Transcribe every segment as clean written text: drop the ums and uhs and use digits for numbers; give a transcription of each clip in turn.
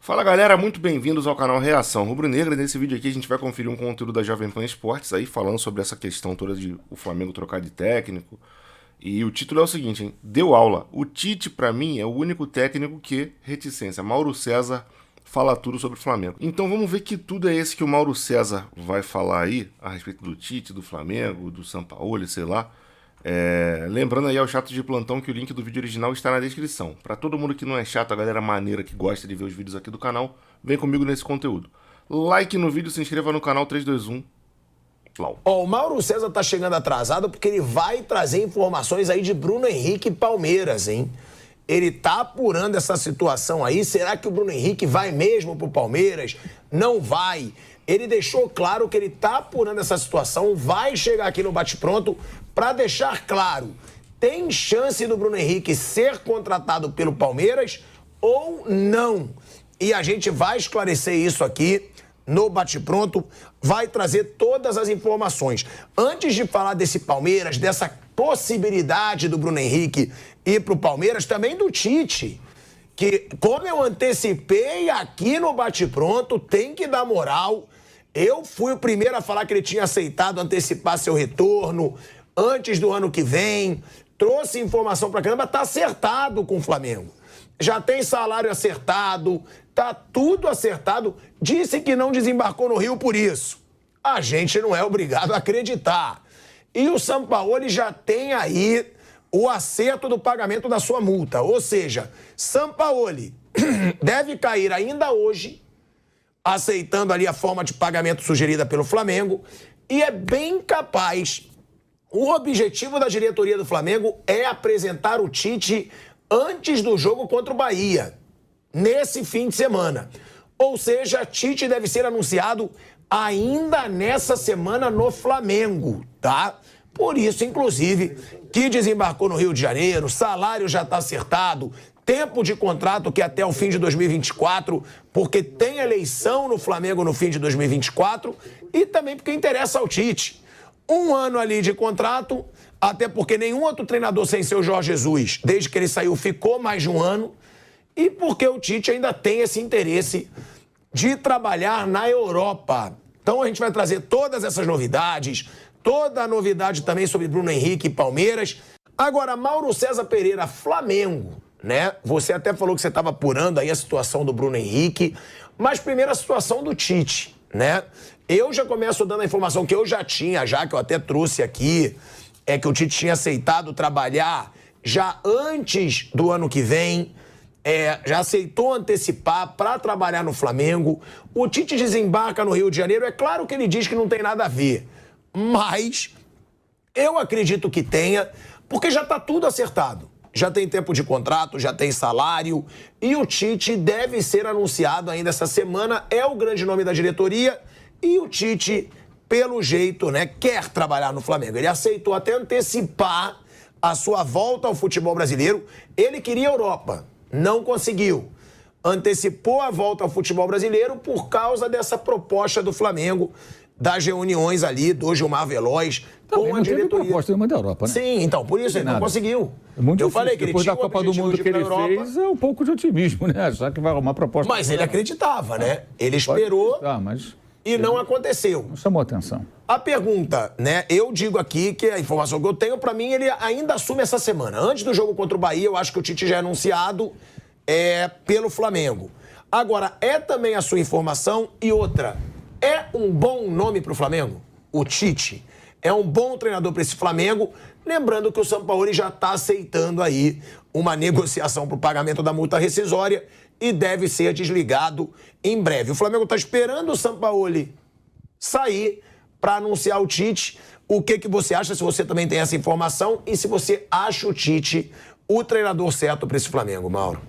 Fala galera, muito bem-vindos ao canal Reação Rubro-Negra. Nesse vídeo aqui a gente vai conferir um conteúdo da Jovem Pan Esportes aí falando sobre essa questão toda de o Flamengo trocar de técnico. E o título é o seguinte, hein? Deu aula. O Tite, pra mim, é o único técnico que reticência. Mauro César fala tudo sobre o Flamengo. Então vamos ver que tudo é esse que o Mauro César vai falar aí a respeito do Tite, do Flamengo, do Sampaoli, sei lá. Lembrando aí ao chato de plantão que o link do vídeo original está na descrição. Para todo mundo que não é chato, a galera maneira que gosta de ver os vídeos aqui do canal, vem comigo nesse conteúdo. Like no vídeo, se inscreva no canal 321. O Mauro César tá chegando atrasado porque ele vai trazer informações aí de Bruno Henrique e Palmeiras, hein? Ele tá apurando essa situação aí. Será que o Bruno Henrique vai mesmo pro Palmeiras? Não vai. Ele deixou claro que ele tá apurando essa situação, vai chegar aqui no Bate-Pronto para deixar claro, tem chance do Bruno Henrique ser contratado pelo Palmeiras ou não? E a gente vai esclarecer isso aqui no Bate-Pronto, vai trazer todas as informações. Antes de falar desse Palmeiras, dessa possibilidade do Bruno Henrique ir pro Palmeiras, também do Tite, que, como eu antecipei aqui no Bate-Pronto, tem que dar moral. Eu fui o primeiro a falar que ele tinha aceitado antecipar seu retorno antes do ano que vem. Trouxe informação pra caramba, tá acertado com o Flamengo. Já tem salário acertado, tá tudo acertado. Disse que não desembarcou no Rio por isso. A gente não é obrigado a acreditar. E o Sampaoli já tem aí o acerto do pagamento da sua multa. Ou seja, Sampaoli deve cair ainda hoje, aceitando ali a forma de pagamento sugerida pelo Flamengo, e é bem capaz. O objetivo da diretoria do Flamengo é apresentar o Tite antes do jogo contra o Bahia, nesse fim de semana. Ou seja, Tite deve ser anunciado ainda nessa semana no Flamengo, tá? Por isso, inclusive, que desembarcou no Rio de Janeiro, salário já está acertado, tempo de contrato que é até o fim de 2024, porque tem eleição no Flamengo no fim de 2024 e também porque interessa ao Tite. Um ano ali de contrato, até porque nenhum outro treinador sem ser o Jorge Jesus, desde que ele saiu, ficou mais de um ano, e porque o Tite ainda tem esse interesse de trabalhar na Europa. Então a gente vai trazer todas essas novidades, toda a novidade também sobre Bruno Henrique e Palmeiras. Agora, Mauro César Pereira, Flamengo, né? Você até falou que você estava apurando aí a situação do Bruno Henrique, mas primeiro a situação do Tite, né? Eu já começo dando a informação que eu já tinha, que eu até trouxe aqui, é que o Tite tinha aceitado trabalhar já antes do ano que vem, já aceitou antecipar para trabalhar no Flamengo. O Tite desembarca no Rio de Janeiro, é claro que ele diz que não tem nada a ver, mas eu acredito que tenha, porque já está tudo acertado. Já tem tempo de contrato, já tem salário, e o Tite deve ser anunciado ainda essa semana, é o grande nome da diretoria. E o Tite, pelo jeito, né, quer trabalhar no Flamengo. Ele aceitou até antecipar a sua volta ao futebol brasileiro. Ele queria a Europa, não conseguiu. Antecipou a volta ao futebol brasileiro por causa dessa proposta do Flamengo, das reuniões ali do Gilmar Veloz também com a diretoria. Teve proposta nenhuma da Europa, né? Sim, então, por isso ele não conseguiu. É muito eu difícil. falei que ele depois tinha da Copa do Mundo que ele fez, é um pouco de otimismo, né? Achar que vai arrumar proposta. Mas ele acreditava, né? Ele esperou mas e não aconteceu. não chamou atenção. A pergunta, né? Eu digo aqui que a informação que eu tenho, pra mim, ele ainda assume essa semana. Antes do jogo contra o Bahia, eu acho que o Tite já é anunciado pelo Flamengo. Agora, é também a sua informação e outra. É um bom nome pro Flamengo? O Tite é um bom treinador para esse Flamengo. Lembrando que o Sampaoli já está aceitando aí uma negociação para o pagamento da multa rescisória e deve ser desligado em breve. O Flamengo está esperando o Sampaoli sair para anunciar o Tite. O que você acha, se você também tem essa informação, e se você acha o Tite o treinador certo para esse Flamengo, Mauro?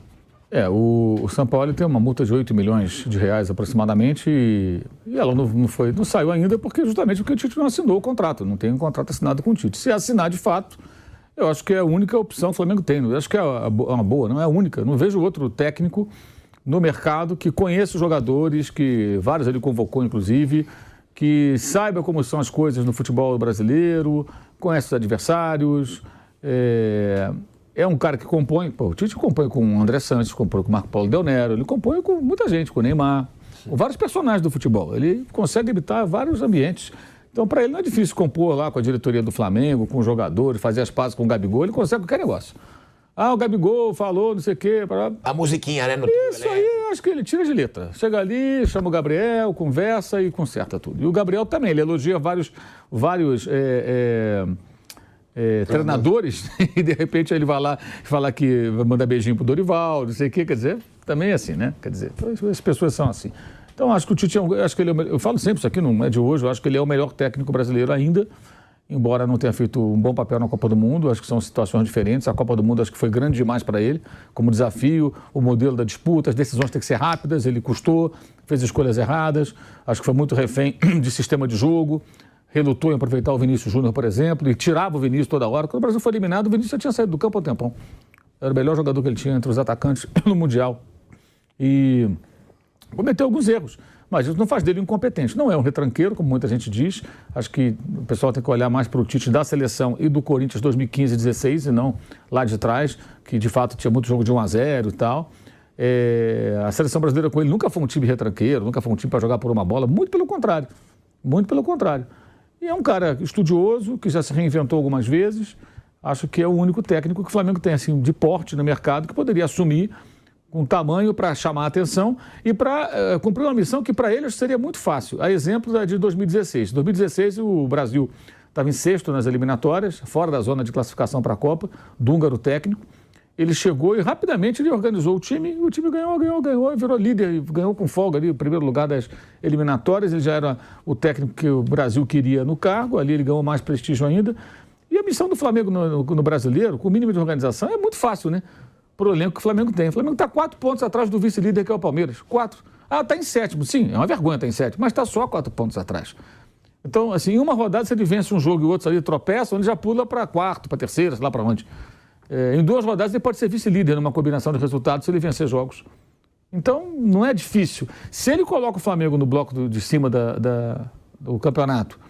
O Sampaoli tem uma multa de 8 milhões de reais aproximadamente e ela não saiu ainda porque justamente porque o Tite não assinou o contrato, não tem um contrato assinado com o Tite. Se assinar de fato, eu acho que é a única opção que o Flamengo tem. Eu acho que é uma boa, não é a única. Não vejo outro técnico no mercado que conheça os jogadores, que vários ele convocou inclusive, que saiba como são as coisas no futebol brasileiro, conhece os adversários, é um cara que compõe, o Tite compõe com o André Santos, compõe com o Marco Paulo Del Nero, ele compõe com muita gente, com o Neymar, com vários personagens do futebol. Ele consegue habitar vários ambientes. Então, para ele não é difícil compor lá com a diretoria do Flamengo, com os jogadores, fazer as pazes com o Gabigol, ele consegue qualquer negócio. O Gabigol falou, não sei o quê. A musiquinha, né? Isso aí, eu acho que ele tira de letra. Chega ali, chama o Gabriel, conversa e conserta tudo. E o Gabriel também, ele elogia vários treinadores e de repente ele vai lá falar que vai mandar beijinho pro Dorival, não sei o quê, quer dizer, também é assim, né? Quer dizer, as pessoas são assim. Então, acho que o Tite, acho que ele eu falo sempre isso aqui, não é de hoje, eu acho que ele é o melhor técnico brasileiro ainda, embora não tenha feito um bom papel na Copa do Mundo, acho que são situações diferentes. A Copa do Mundo acho que foi grande demais para ele, como desafio, o modelo da disputa, as decisões têm que ser rápidas, ele custou, fez escolhas erradas, acho que foi muito refém de sistema de jogo, relutou em aproveitar o Vinícius Júnior, por exemplo, e tirava o Vinícius toda hora. Quando o Brasil foi eliminado, o Vinícius já tinha saído do campo há um tempão. Era o melhor jogador que ele tinha entre os atacantes no Mundial. E cometeu alguns erros, mas isso não faz dele incompetente. Não é um retranqueiro, como muita gente diz. Acho que o pessoal tem que olhar mais para o Tite da seleção e do Corinthians 2015 e 2016, e não lá de trás, que de fato tinha muito jogo de 1-0 e tal. A seleção brasileira com ele nunca foi um time retranqueiro, nunca foi um time para jogar por uma bola, muito pelo contrário. Muito pelo contrário. E é um cara estudioso, que já se reinventou algumas vezes. Acho que é o único técnico que o Flamengo tem assim, de porte no mercado, que poderia assumir com tamanho para chamar a atenção e para cumprir uma missão que para eles seria muito fácil. A exemplo da de 2016. Em 2016, o Brasil estava em sexto nas eliminatórias, fora da zona de classificação para a Copa, do húngaro técnico. Ele chegou e rapidamente ele organizou o time ganhou e virou líder, e ganhou com folga ali o primeiro lugar das eliminatórias. Ele já era o técnico que o Brasil queria no cargo, ali ele ganhou mais prestígio ainda. E a missão do Flamengo no brasileiro, com o mínimo de organização, é muito fácil, né? Para o elenco que o Flamengo tem. O Flamengo está 4 pontos atrás do vice-líder, que é o Palmeiras. 4. Está em sétimo. Sim, é uma vergonha estar em sétimo, mas está só 4 pontos atrás. Então, assim, em uma rodada, se ele vence um jogo e outros ali tropeçam, ele já pula para quarto, para terceiro, sei lá para onde. Em 2 rodadas, ele pode ser vice-líder numa combinação de resultados se ele vencer jogos. Então, não é difícil. Se ele coloca o Flamengo no bloco de cima do campeonato,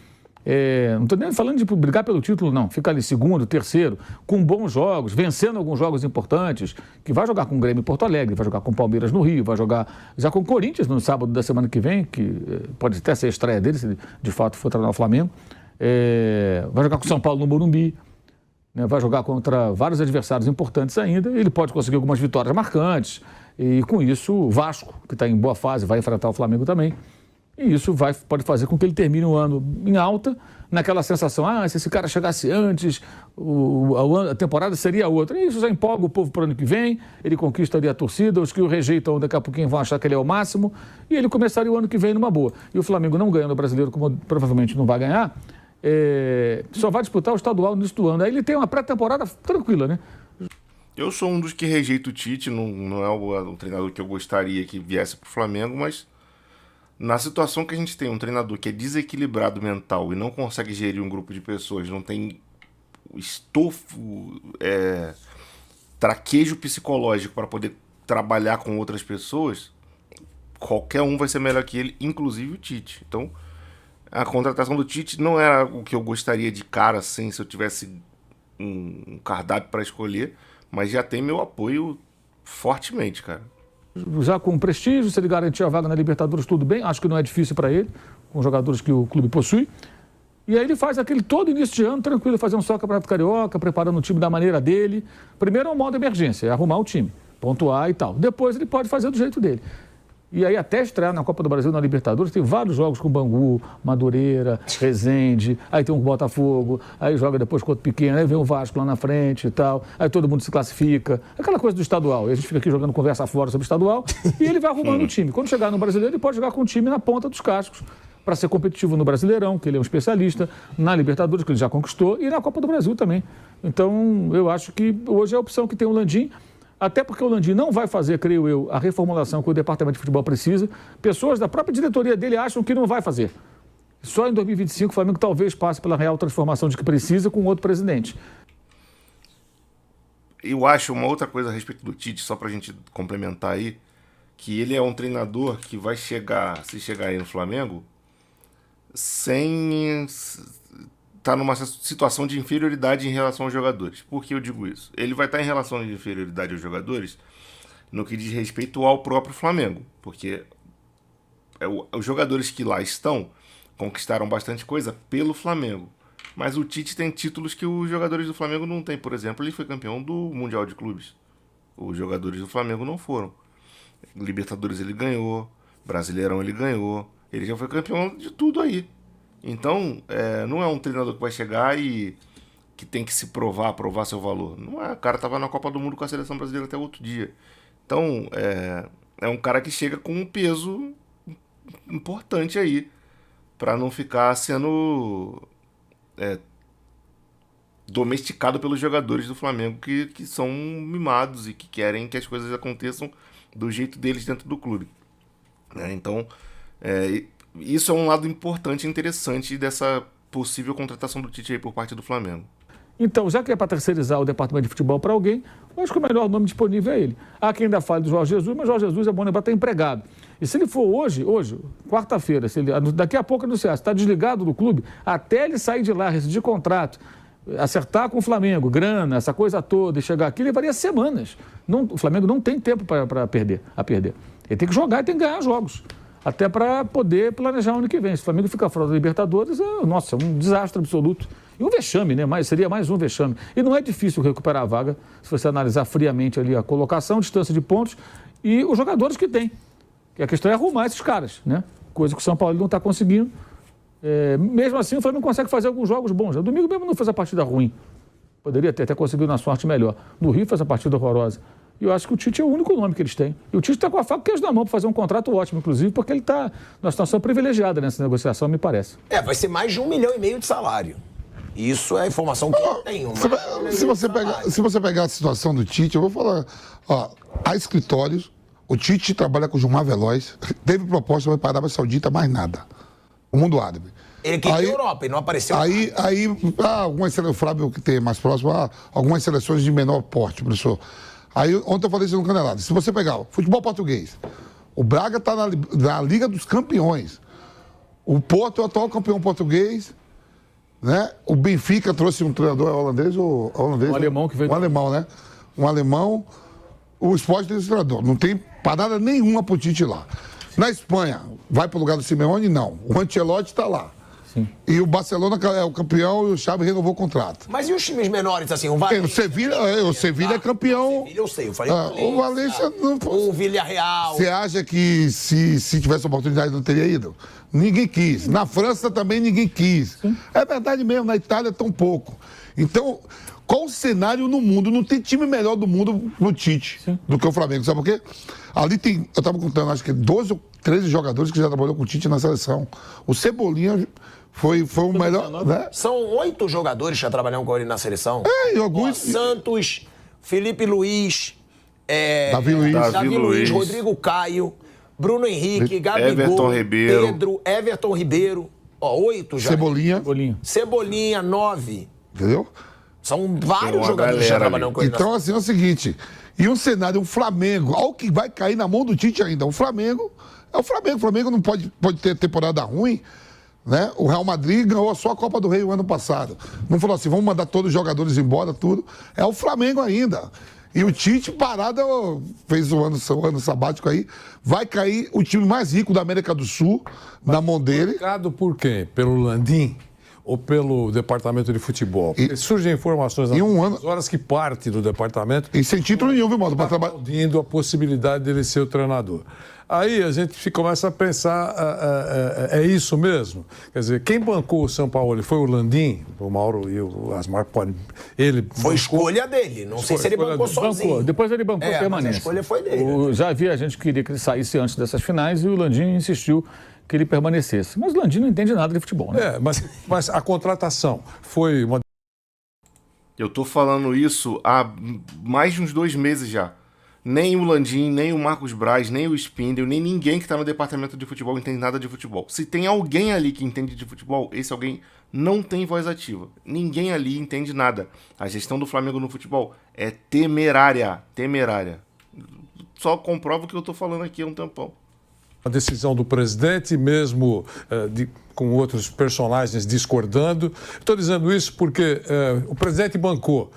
não estou nem falando de brigar pelo título, não. Ficar ali segundo, terceiro, com bons jogos, vencendo alguns jogos importantes, que vai jogar com o Grêmio em Porto Alegre, vai jogar com o Palmeiras no Rio, vai jogar já com o Corinthians no sábado da semana que vem, que pode até ser a estreia dele, se de fato for treinar o Flamengo. Vai jogar com o São Paulo no Morumbi. Vai jogar contra vários adversários importantes ainda, ele pode conseguir algumas vitórias marcantes, e com isso o Vasco, que está em boa fase, vai enfrentar o Flamengo também, e isso pode fazer com que ele termine o ano em alta, naquela sensação, se esse cara chegasse antes, a temporada seria outra, e isso já empolga o povo para o ano que vem, ele conquistaria a torcida, os que o rejeitam daqui a pouquinho vão achar que ele é o máximo, e ele começaria o ano que vem numa boa. E o Flamengo não ganhando o Brasileiro, como provavelmente não vai ganhar, só vai disputar o estadual no início do ano. Aí ele tem uma pré-temporada tranquila, né? Eu sou um dos que rejeita o Tite, não é o treinador que eu gostaria que viesse para o Flamengo, mas na situação que a gente tem um treinador que é desequilibrado mental e não consegue gerir um grupo de pessoas, não tem estofo, traquejo psicológico para poder trabalhar com outras pessoas, qualquer um vai ser melhor que ele, inclusive o Tite. Então, a contratação do Tite não era o que eu gostaria de cara, assim, se eu tivesse um cardápio para escolher, mas já tem meu apoio fortemente, cara. Já com prestígio, se ele garantir a vaga na Libertadores, tudo bem, acho que não é difícil para ele, com os jogadores que o clube possui. E aí ele faz aquele todo início de ano, tranquilo, fazer um só campeonato carioca, preparando o time da maneira dele. Primeiro é um modo emergência, é arrumar o time, pontuar e tal. Depois ele pode fazer do jeito dele. E aí até estrear na Copa do Brasil, na Libertadores, tem vários jogos com Bangu, Madureira, Resende, aí tem um Botafogo, aí joga depois com outro pequeno, aí vem o Vasco lá na frente e tal, aí todo mundo se classifica, aquela coisa do estadual. E a gente fica aqui jogando conversa fora sobre o estadual e ele vai arrumando o time. Quando chegar no Brasileiro, ele pode jogar com o time na ponta dos cascos para ser competitivo no Brasileirão, que ele é um especialista, na Libertadores, que ele já conquistou, e na Copa do Brasil também. Então, eu acho que hoje é a opção que tem o Landim. Até porque o Landim não vai fazer, creio eu, a reformulação que o departamento de futebol precisa. Pessoas da própria diretoria dele acham que não vai fazer. Só em 2025 o Flamengo talvez passe pela real transformação de que precisa com outro presidente. Eu acho uma outra coisa a respeito do Tite, só pra gente complementar aí, que ele é um treinador que vai chegar, se chegar aí no Flamengo, sem tá numa situação de inferioridade em relação aos jogadores. Por que eu digo isso? Ele vai estar em relação de inferioridade aos jogadores no que diz respeito ao próprio Flamengo, porque os jogadores que lá estão conquistaram bastante coisa pelo Flamengo. Mas o Tite tem títulos que os jogadores do Flamengo não têm. Por exemplo, ele foi campeão do Mundial de Clubes. Os jogadores do Flamengo não foram. Libertadores ele ganhou, Brasileirão ele ganhou. Ele já foi campeão de tudo aí. Então, não é um treinador que vai chegar e que tem que se provar seu valor. Não é. O cara estava na Copa do Mundo com a seleção brasileira até outro dia. Então, é um cara que chega com um peso importante aí, para não ficar sendo domesticado pelos jogadores do Flamengo que são mimados e que querem que as coisas aconteçam do jeito deles dentro do clube. Então, isso é um lado importante e interessante dessa possível contratação do Tite aí por parte do Flamengo. Então, já que é para terceirizar o departamento de futebol para alguém, eu acho que o melhor nome disponível é ele. Há quem ainda fale do Jorge Jesus, mas Jorge Jesus é bom lembrar, está empregado. E se ele for hoje, quarta-feira, daqui a pouco anunciar, está desligado do clube, até ele sair de lá, rescindir contrato, acertar com o Flamengo, grana, essa coisa toda, e chegar aqui, levaria semanas. O Flamengo não tem tempo para perder. Ele tem que jogar e tem que ganhar jogos. Até para poder planejar o ano que vem. Se o Flamengo ficar fora da Libertadores, é um desastre absoluto. E um vexame, né? Seria mais um vexame. E não é difícil recuperar a vaga, se você analisar friamente ali a colocação, distância de pontos e os jogadores que tem. E a questão é arrumar esses caras, né? Coisa que o São Paulo não está conseguindo. Mesmo assim, o Flamengo consegue fazer alguns jogos bons. No domingo mesmo não fez a partida ruim. Poderia ter até conseguido na sorte melhor. No Rio fez a partida horrorosa. E eu acho que o Tite é o único nome que eles têm. E o Tite está com a faca e queijo na mão para fazer um contrato ótimo, inclusive, porque ele está numa situação privilegiada nessa negociação, me parece. Vai ser mais de 1,5 milhão de salário. Isso é a informação que eu tenho. Se você pegar a situação do Tite, eu vou falar. Há escritórios, o Tite trabalha com o Gilmar Veloz, teve proposta para a Arábia Saudita, mais nada. O mundo árabe. Ele queria a Europa e não apareceu. Algumas seleções, o Flávio que tem mais próximo, algumas seleções de menor porte, professor. Aí ontem eu falei isso no Canelado. Se você pegar o futebol português, o Braga está na Liga dos Campeões. O Porto é o atual campeão português, né? O Benfica trouxe um treinador holandês, um alemão que veio. Um alemão, né? Um alemão. O Sport tem esse treinador. Não tem parada nenhuma pro Tite lá. Na Espanha, vai pro lugar do Simeone? Não. O Ancelotti está lá. Sim. E o Barcelona é o campeão e o Xavi renovou o contrato. Mas e os times menores, assim? O Sevilla é campeão. O Sevilla eu sei, eu falei o Valência não. O Villarreal. Você acha que se tivesse oportunidade não teria ido? Ninguém quis. Na França também ninguém quis. Sim. É verdade mesmo, na Itália tão pouco. Então, qual o cenário no mundo? Não tem time melhor do mundo no Tite do que o Flamengo. Sabe por quê? Ali tem, eu estava contando, acho que 12 ou 13 jogadores que já trabalhou com o Tite na seleção. O Cebolinha foi o melhor. Né? São 8 jogadores que já trabalharam com ele na seleção. E alguns. Santos, Felipe Luiz, Davi Luiz, Rodrigo Caio, Bruno Henrique, Gabigol, Everton Ribeiro. 8 já. Cebolinha, 9. Entendeu? São vários jogadores que já trabalham com ele. Então, assim, é o seguinte. E um cenário, um Flamengo, olha o que vai cair na mão do Tite ainda. O Flamengo é o Flamengo. O Flamengo não pode ter temporada ruim. Né? O Real Madrid ganhou só a Copa do Rei o ano passado. Não falou assim, vamos mandar todos os jogadores embora, tudo. É o Flamengo ainda. E o Tite, parado, fez o ano sabático aí, vai cair o time mais rico da América do Sul na mão dele. Marcado por quem? Pelo Landim? Ou pelo departamento de futebol? Porque surgem informações nas horas que parte do departamento. E sem título nenhum, viu, Maldo? Aplaudindo a possibilidade dele ser o treinador. Aí a gente começa a pensar, é isso mesmo? Quer dizer, quem bancou o São Paulo foi o Landim, o Mauro e o Asmar podem. Foi escolha dele, não sei se ele bancou sozinho. Depois ele bancou a permanência. Mas a escolha foi dele. Já havia gente que queria que ele saísse antes dessas finais e o Landim insistiu que ele permanecesse. Mas o Landim não entende nada de futebol, né? Mas a contratação foi uma... Eu tô falando isso há mais de uns 2 meses já. Nem o Landim, nem o Marcos Braz, nem o Spindel, nem ninguém que está no departamento de futebol entende nada de futebol. Se tem alguém ali que entende de futebol, esse alguém não tem voz ativa. Ninguém ali entende nada. A gestão do Flamengo no futebol é temerária. Temerária. Só comprova o que eu tô falando aqui há um tempão. a decisão do presidente, mesmo com outros personagens discordando. Estou dizendo isso porque o presidente bancou.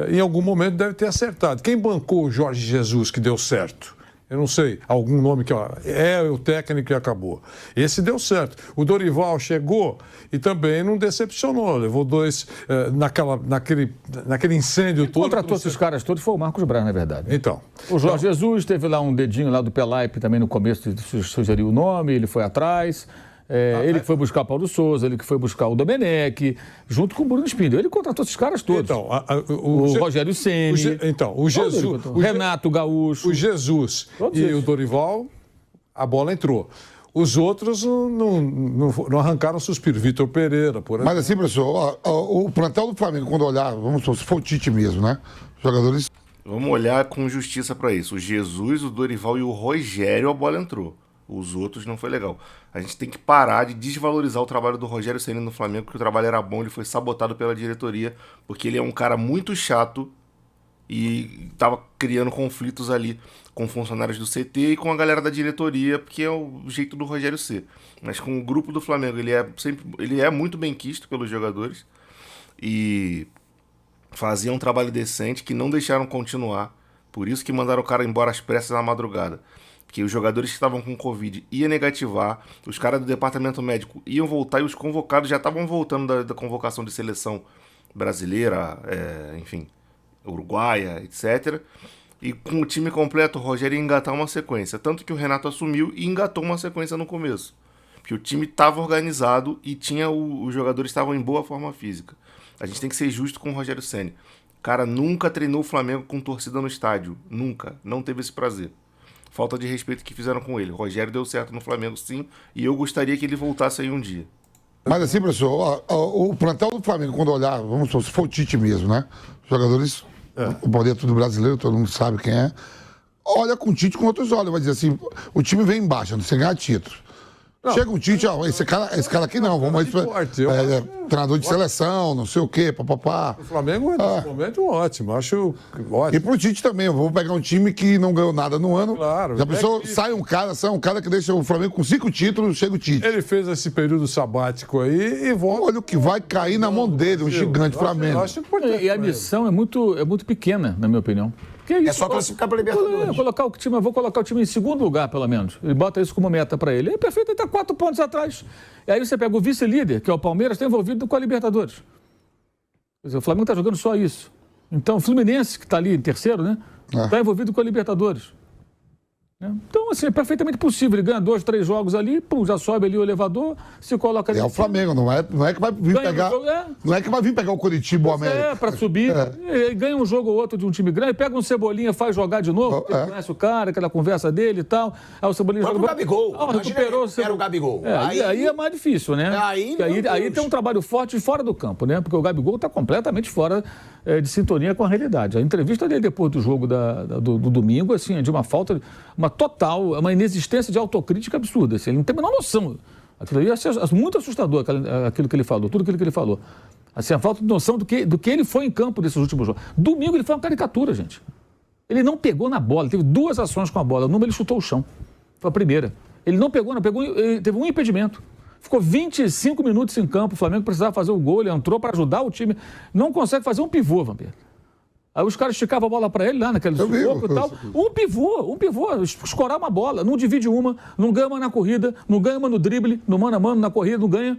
Em algum momento deve ter acertado. Quem bancou o Jorge Jesus que deu certo? Eu não sei, algum nome que é o técnico e acabou. Esse deu certo. O Dorival chegou e também não decepcionou. Levou 2 naquele incêndio todo. Contratou esses caras todos foi o Marcos Braz, na verdade. Então. O Jorge Jesus teve lá um dedinho lá do Pelaipe também no começo, sugeriu o nome, ele foi atrás. Ele que foi buscar Paulo Souza, ele que foi buscar o Domenech, junto com o Bruno Spindel. Ele contratou esses caras todos. Então, o Rogério Ceni. O Jesus. O Renato Gaúcho. O Jesus e o Dorival, a bola entrou. Os outros não arrancaram suspiro. Vitor Pereira, por exemplo. Mas assim, professor, o plantel do Flamengo, quando olhar, vamos supor, se for o Tite mesmo, né? Os jogadores. Vamos olhar com justiça para isso. O Jesus, o Dorival e o Rogério, a bola entrou. Os outros não foi legal. A gente tem que parar de desvalorizar o trabalho do Rogério Ceni no Flamengo, porque o trabalho era bom, ele foi sabotado pela diretoria, porque ele é um cara muito chato e estava criando conflitos ali com funcionários do CT e com a galera da diretoria, porque é o jeito do Rogério ser. Mas com o grupo do Flamengo, ele é muito bem quisto pelos jogadores e fazia um trabalho decente que não deixaram continuar. Por isso que mandaram o cara embora às pressas na madrugada. Porque os jogadores que estavam com Covid iam negativar, os caras do departamento médico iam voltar e os convocados já estavam voltando da convocação de seleção brasileira, enfim, uruguaia, etc. E com o time completo, o Rogério ia engatar uma sequência. Tanto que o Renato assumiu e engatou uma sequência no começo. Porque o time estava organizado e os jogadores estavam em boa forma física. A gente tem que ser justo com o Rogério Ceni. O cara nunca treinou o Flamengo com torcida no estádio. Nunca. Não teve esse prazer. Falta de respeito que fizeram com ele. O Rogério deu certo no Flamengo, sim, e eu gostaria que ele voltasse aí um dia. Mas assim, professor, o plantel do Flamengo, quando olhar, vamos supor, se for o Tite mesmo, né? Os jogadores, o poder tudo brasileiro, todo mundo sabe quem é. Olha com o Tite com outros olhos, vai dizer assim, o time vem embaixo, sem ganhar título. Não. Chega um Tite, esse cara aqui não, vamos aí, treinador de seleção, não sei o quê, papapá. O Flamengo é nesse momento ótimo, acho ótimo. E pro Tite também, eu vou pegar um time que não ganhou nada no ano. Claro. Já pensou, sai um cara que deixa o Flamengo com 5 títulos, chega o Tite. Ele fez esse período sabático aí e volta. Olha o que vai cair na mão dele, um gigante Flamengo. E a missão é muito pequena, na minha opinião. É só classificar para a Libertadores. Vou colocar o time em segundo lugar, pelo menos. Ele bota isso como meta para ele. É perfeito, ele está 4 pontos atrás. E aí você pega o vice-líder, que é o Palmeiras, está envolvido com a Libertadores. Quer dizer, o Flamengo está jogando só isso. Então, o Fluminense, que está ali em terceiro, né? Está envolvido com a Libertadores. Então, assim, é perfeitamente possível. Ele ganha 2, 3 jogos ali, pum, já sobe ali o elevador, se coloca ali. É o Flamengo, não é que vai vir pegar. Não é que vai vir pegar o Curitiba ou o América. Para subir. Ele ganha um jogo ou outro de um time grande, pega um Cebolinha, faz jogar de novo, conhece o cara, aquela conversa dele e tal. Aí o Cebolinha joga. O Gabigol. Recuperou o Era o Gabigol. Aí é mais difícil, né? Aí tem um trabalho forte fora do campo, né? Porque o Gabigol está completamente fora de sintonia com a realidade. A entrevista dele depois do jogo do domingo, assim, é de uma falta, uma total, uma inexistência de autocrítica absurda. Assim, ele não tem a menor noção. Aquilo ali é muito assustador, aquilo que ele falou, tudo aquilo que ele falou. Assim, a falta de noção do que ele foi em campo nesses últimos jogos. Domingo ele foi uma caricatura, gente. Ele não pegou na bola, teve 2 ações com a bola. Numa ele chutou o chão. Foi a primeira. Ele não pegou, ele teve um impedimento. Ficou 25 minutos em campo, o Flamengo precisava fazer o gol, ele entrou para ajudar o time. Não consegue fazer um pivô, Vampiro. Aí os caras esticavam a bola para ele lá naquele sufoco e tal. Um pivô, escorar uma bola, não divide uma, não ganha uma na corrida, não ganha uma no drible, no mano a mano na corrida, não ganha.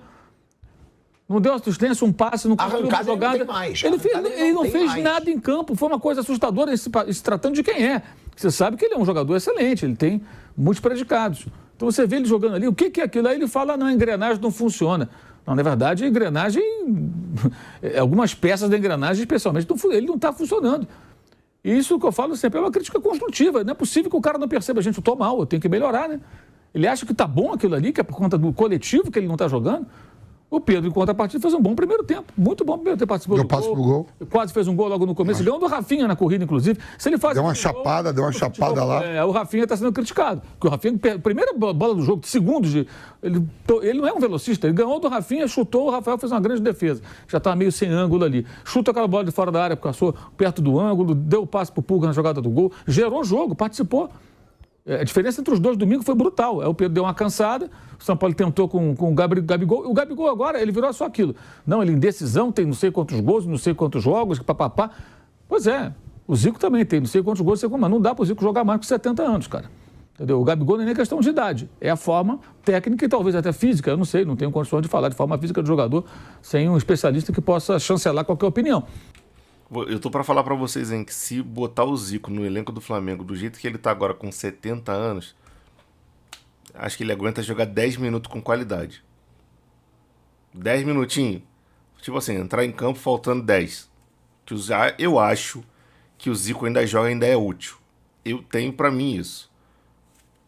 Não deu assistência, um passe, não conseguiu uma jogada. Ele não fez nada em campo, foi uma coisa assustadora, se tratando de quem é. Você sabe que ele é um jogador excelente, ele tem muitos predicados. Então você vê ele jogando ali, o que é aquilo? Aí ele fala, não, a engrenagem não funciona. Não, na verdade, a engrenagem, algumas peças da engrenagem, especialmente, ele não está funcionando. E isso que eu falo sempre é uma crítica construtiva. Não é possível que o cara não perceba, gente, eu estou mal, eu tenho que melhorar, né? Ele acha que está bom aquilo ali, que é por conta do coletivo que ele não está jogando. O Pedro, em contrapartida, fez um bom primeiro tempo. Muito bom primeiro tempo. Participou do gol. Quase fez um gol logo no começo. Ganhou do Rafinha na corrida, inclusive. Se ele faz deu uma chapada lá. O Rafinha está sendo criticado. Porque o Rafinha, primeira bola do jogo, de segundos, ele não é um velocista. Ele ganhou do Rafinha, chutou, o Rafael fez uma grande defesa. Já estava meio sem ângulo ali. Chuta aquela bola de fora da área, passou perto do ângulo, deu o passe pro Pulga na jogada do gol. Gerou jogo, participou. A diferença entre os dois domingos foi brutal. O Pedro deu uma cansada, o São Paulo tentou com o Gabigol. O Gabigol agora, ele virou só aquilo. Não, ele indecisão, tem não sei quantos gols, não sei quantos jogos, papapá. Pois é, o Zico também tem não sei quantos gols, mas não dá pro Zico jogar mais com 70 anos, cara. Entendeu? O Gabigol não é nem questão de idade, é a forma técnica e talvez até física, eu não sei, não tenho condições de falar de forma física do jogador sem um especialista que possa chancelar qualquer opinião. Eu tô pra falar pra vocês, hein, que se botar o Zico no elenco do Flamengo do jeito que ele tá agora com 70 anos, acho que ele aguenta jogar 10 minutos com qualidade. 10 minutinhos. Tipo assim, entrar em campo faltando 10. Eu acho que o Zico ainda joga, ainda é útil. Eu tenho pra mim isso.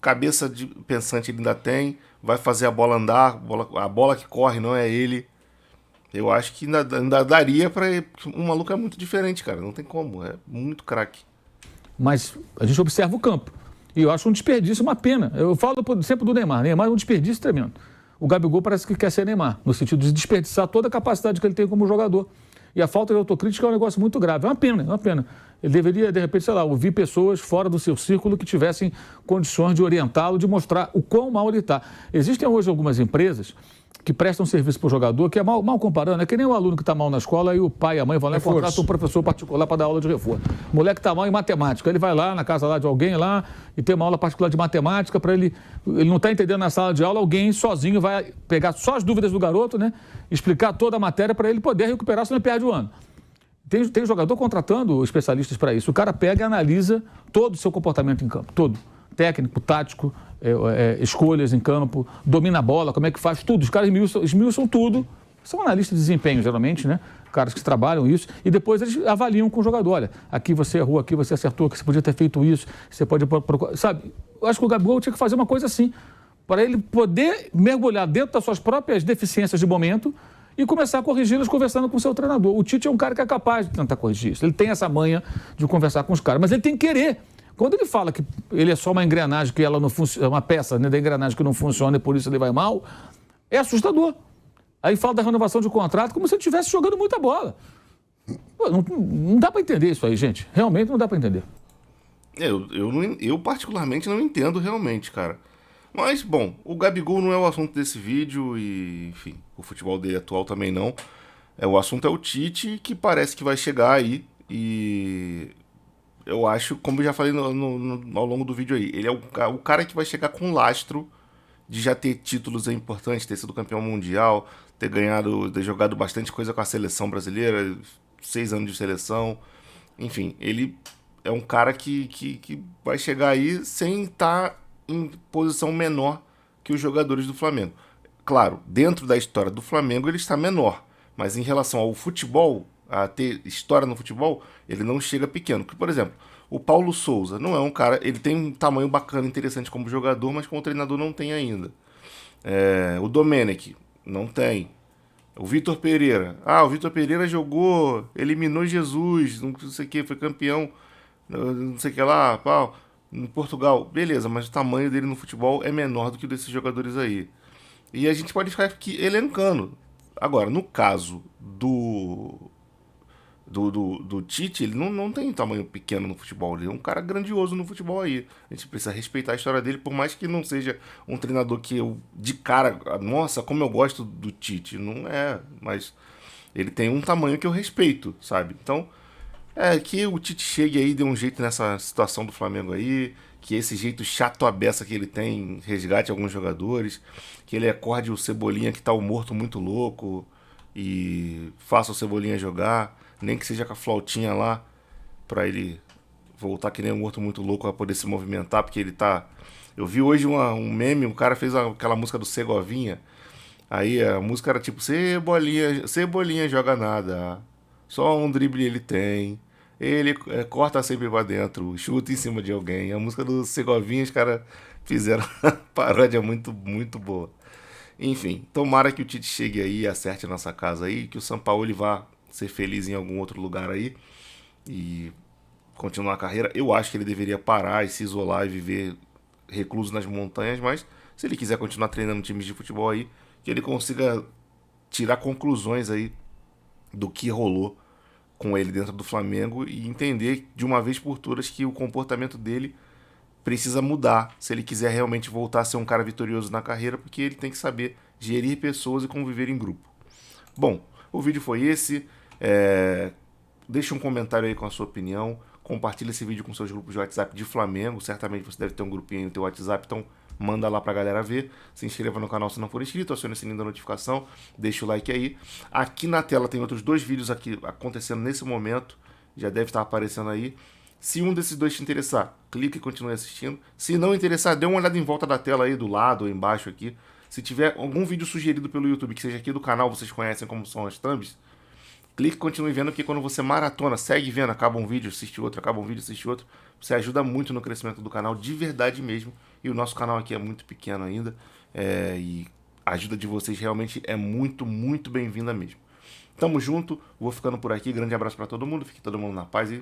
Cabeça de pensante ele ainda tem, vai fazer a bola andar, a bola que corre não é ele. Eu acho que ainda daria pra ele. O maluco é muito diferente, cara. Não tem como. É muito craque. Mas a gente observa o campo. E eu acho um desperdício, uma pena. Eu falo sempre do Neymar. Neymar é um desperdício tremendo. O Gabigol parece que quer ser Neymar, no sentido de desperdiçar toda a capacidade que ele tem como jogador. E a falta de autocrítica é um negócio muito grave. É uma pena, é uma pena. Ele deveria, de repente, sei lá, ouvir pessoas fora do seu círculo que tivessem condições de orientá-lo, de mostrar o quão mal ele está. Existem hoje algumas empresas que prestam serviço para o jogador, que é mal comparando, é que nem o aluno que está mal na escola e o pai e a mãe vão lá e contratam um professor particular para dar aula de reforço. O moleque está mal em matemática, ele vai lá na casa lá de alguém lá e tem uma aula particular de matemática para ele não está entendendo na sala de aula, alguém sozinho vai pegar só as dúvidas do garoto, né, explicar toda a matéria para ele poder recuperar, senão ele perde o ano. Tem jogador contratando especialistas para isso. O cara pega e analisa todo o seu comportamento em campo, todo. Técnico, tático, escolhas em campo, domina a bola, como é que faz, tudo. Os caras esmiuçam tudo. São analistas de desempenho, geralmente, né? Caras que trabalham isso. E depois eles avaliam com o jogador. Olha, aqui você errou, aqui você acertou, aqui você podia ter feito isso, você pode procurar. Sabe, eu acho que o Gabigol tinha que fazer uma coisa assim, para ele poder mergulhar dentro das suas próprias deficiências de momento e começar a corrigi-las conversando com o seu treinador. O Tite é um cara que é capaz de tentar corrigir isso. Ele tem essa manha de conversar com os caras, mas ele tem que querer. Quando ele fala que ele é só uma engrenagem, que ela não funciona, uma peça, né, da engrenagem que não funciona e por isso ele vai mal, é assustador. Aí fala da renovação de contrato como se ele estivesse jogando muita bola. Pô, não dá para entender isso aí, gente. Realmente não dá para entender. Eu particularmente não entendo realmente, cara. Mas, bom, o Gabigol não é o assunto desse vídeo e, enfim, o futebol dele atual também não. O assunto é o Tite, que parece que vai chegar aí e eu acho, como eu já falei ao longo do vídeo aí, ele é o cara que vai chegar com lastro de já ter títulos importantes, ter sido campeão mundial, ter jogado bastante coisa com a seleção brasileira, 6 anos de seleção. Enfim, ele é um cara que vai chegar aí sem estar em posição menor que os jogadores do Flamengo. Claro, dentro da história do Flamengo ele está menor, mas em relação ao futebol, a ter história no futebol, ele não chega pequeno. Por exemplo, o Paulo Souza não é um cara, ele tem um tamanho bacana, interessante como jogador, mas como treinador não tem ainda. O Domenech não tem. O Vitor Pereira, o Vitor Pereira jogou, eliminou Jesus, não sei o que, foi campeão, não sei o que lá, pau, em Portugal, beleza, mas o tamanho dele no futebol é menor do que o desses jogadores aí. E a gente pode ficar aqui elencando. Agora, no caso do Tite, ele não tem tamanho pequeno no futebol, ele é um cara grandioso no futebol aí. A gente precisa respeitar a história dele, por mais que não seja um treinador que eu, de cara, nossa, como eu gosto do Tite. Não é, mas ele tem um tamanho que eu respeito, sabe? Então, que o Tite chegue aí, dê um jeito nessa situação do Flamengo aí, que esse jeito chato à beça que ele tem resgate alguns jogadores, que ele acorde o Cebolinha que tá o morto muito louco e faça o Cebolinha jogar, nem que seja com a flautinha lá, pra ele voltar que nem um morto muito louco pra poder se movimentar, porque ele tá... Eu vi hoje um meme, o cara fez aquela música do Segovinha, aí a música era tipo, Cebolinha joga nada, só um drible ele tem, ele corta sempre pra dentro, chuta em cima de alguém. A música do Segovinha, os caras fizeram uma paródia muito, muito boa. Enfim, tomara que o Tite chegue aí e acerte a nossa casa aí, que o Sampaoli vá ser feliz em algum outro lugar aí e continuar a carreira. Eu acho que ele deveria parar e se isolar e viver recluso nas montanhas, mas se ele quiser continuar treinando times de futebol aí, que ele consiga tirar conclusões aí do que rolou com ele dentro do Flamengo e entender de uma vez por todas que o comportamento dele precisa mudar se ele quiser realmente voltar a ser um cara vitorioso na carreira, porque ele tem que saber gerir pessoas e conviver em grupo. Bom, o vídeo foi esse. Deixa um comentário aí com a sua opinião. Compartilha esse vídeo com seus grupos de WhatsApp de Flamengo. Certamente você deve ter um grupinho aí no teu WhatsApp, então manda lá pra galera ver. Se inscreva no canal se não for inscrito, acione o sininho da notificação, deixa o like aí. Aqui na tela tem outros 2 vídeos aqui acontecendo nesse momento, já deve estar aparecendo aí. Se um desses 2 te interessar, clique e continue assistindo. Se não interessar, dê uma olhada em volta da tela aí, do lado ou embaixo aqui. Se tiver algum vídeo sugerido pelo YouTube, que seja aqui do canal, vocês conhecem como são as thumbs, clique e continue vendo, porque quando você maratona, segue vendo, acaba um vídeo, assiste outro, acaba um vídeo, assiste outro, você ajuda muito no crescimento do canal, de verdade mesmo. E o nosso canal aqui é muito pequeno ainda, e a ajuda de vocês realmente é muito, muito bem-vinda mesmo. Tamo junto, vou ficando por aqui, grande abraço pra todo mundo, fique todo mundo na paz e